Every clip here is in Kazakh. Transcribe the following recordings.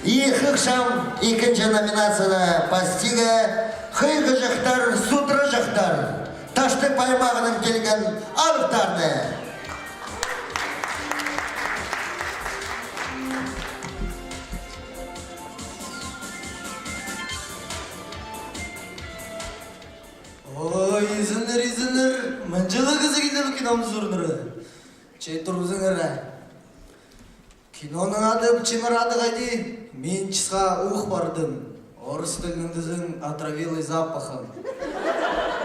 Ихықшам екінші номинацияда постига хыйғы жақтар, сутры жақтар. Таштық аймағының келген алықтарды. Ой, изінлер, мұнжылы қызы келді бұл киномыз ұрыныры. Чей тұрғызың әрі. Киноның ады бүчемір ады қайды, мен чысқа ух бардым. Орыс тіліндізің отравилый запахым.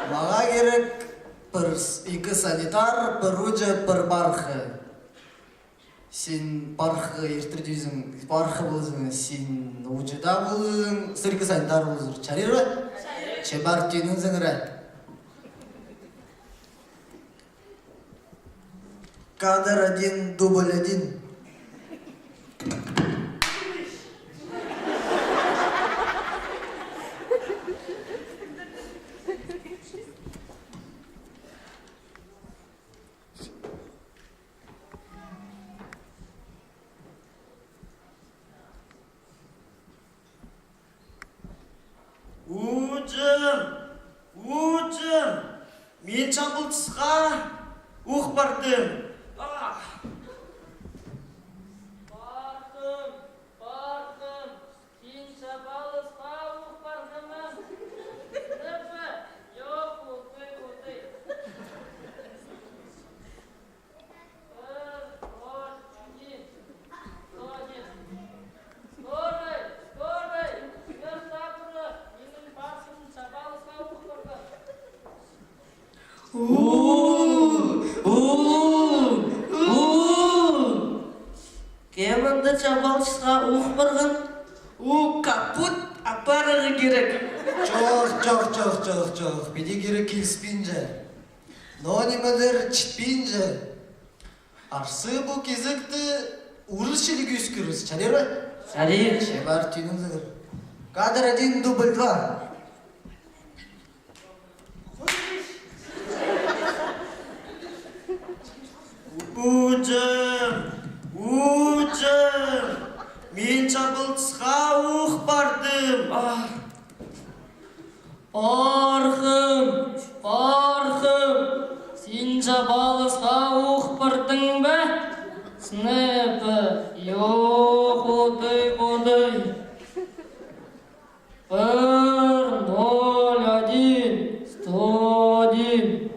Маға керек бір екі санитар, бір ұжы, бір барқы. Сен барқы ертірдейсің, барқы болызың, сен ұжыда болызың, сіркі санитар болызыр. Чарир бі? Че бар түйініңізің әрі. Кадр 1, дубль 1. Уджым, мен жамбыл тұсқа уқ бардым. Бардым, сен жабалысқа уқ бардымын. Сыныбы, жоқ, ұлтай. Скорый, жер сабыры, менің басым жабалысқа уқ бардым. Кемінді жабалшыға уқ бұрғын? Капут апарығы керек. Жоқ. Беде керек келіспейінже. Но немедер чітпейінже. Арсы бұл кезікті ұрыс шелік өскіріз. Чарир бі? Чарир. Че бар түйініңізіңір. Кадр 1, дубль 2. Уджым, мен жамбыл тұсқа уқ бардым. Барқым, сен жабалысқа уқ бардың бә? Сыныбы, жоқ, ұлтай. 101, 101.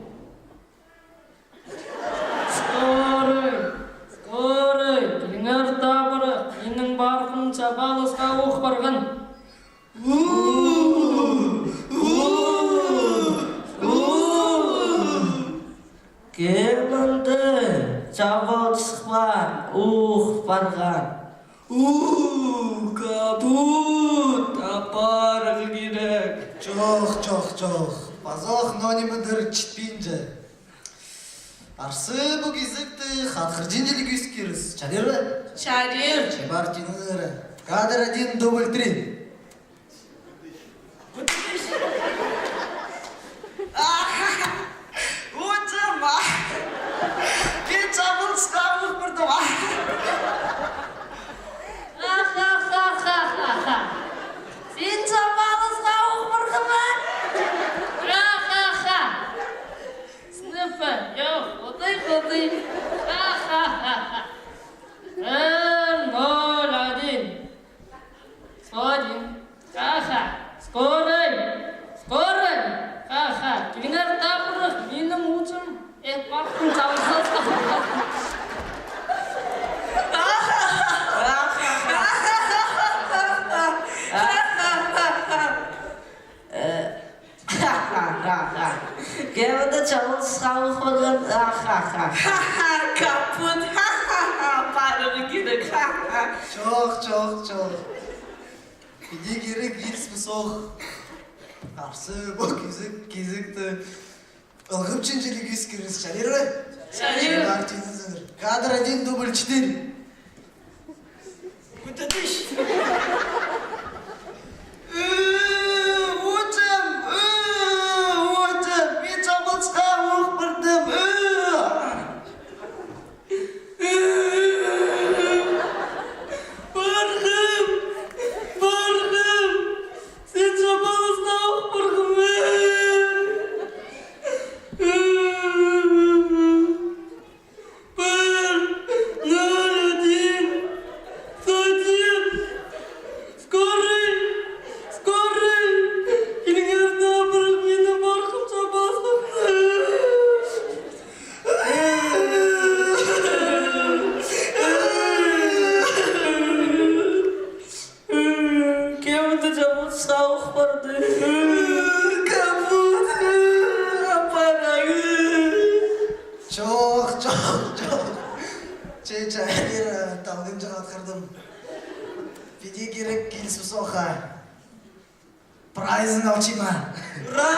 Скорый, келіңер табыры, менің барқым жабалысқа уқ барғын. Кемінді жабалшыға уқ барған? Капут апарығы керек. Жоқ. Базақ нөне чітпейінже. Арсы бұл кезікті қатқыржен желік өскеріз. Чарир бі? Чарир. Че бар түйініңізіңір. Кадр 1, дубль 3. Уджым, мен жамбыл тұсқа уқ бардым. Сен жабалысқа уқ бардымын? Сыныбы, жоқ, ұлтай. 101, 101. Скорый, келіңер табыры, менің ұжым, барқым жабалысқа уқ бардым. Кемінді жабалшыға уқ барған? Капут апарығы керек. Жоқ. Беде керек ес мұсоқ. Арсы бұл кезікті ылғып чен желік өскеріз. Чарир бі? Чарир. Бар түйініңізіңір. Кадр 1, дубль 4. Уджым, мен жамбыл тұсқа уқ бардым. чайыр талгын жагатқырдым. Биде керек келісіп соқа. Прайзын алчыма. Ура!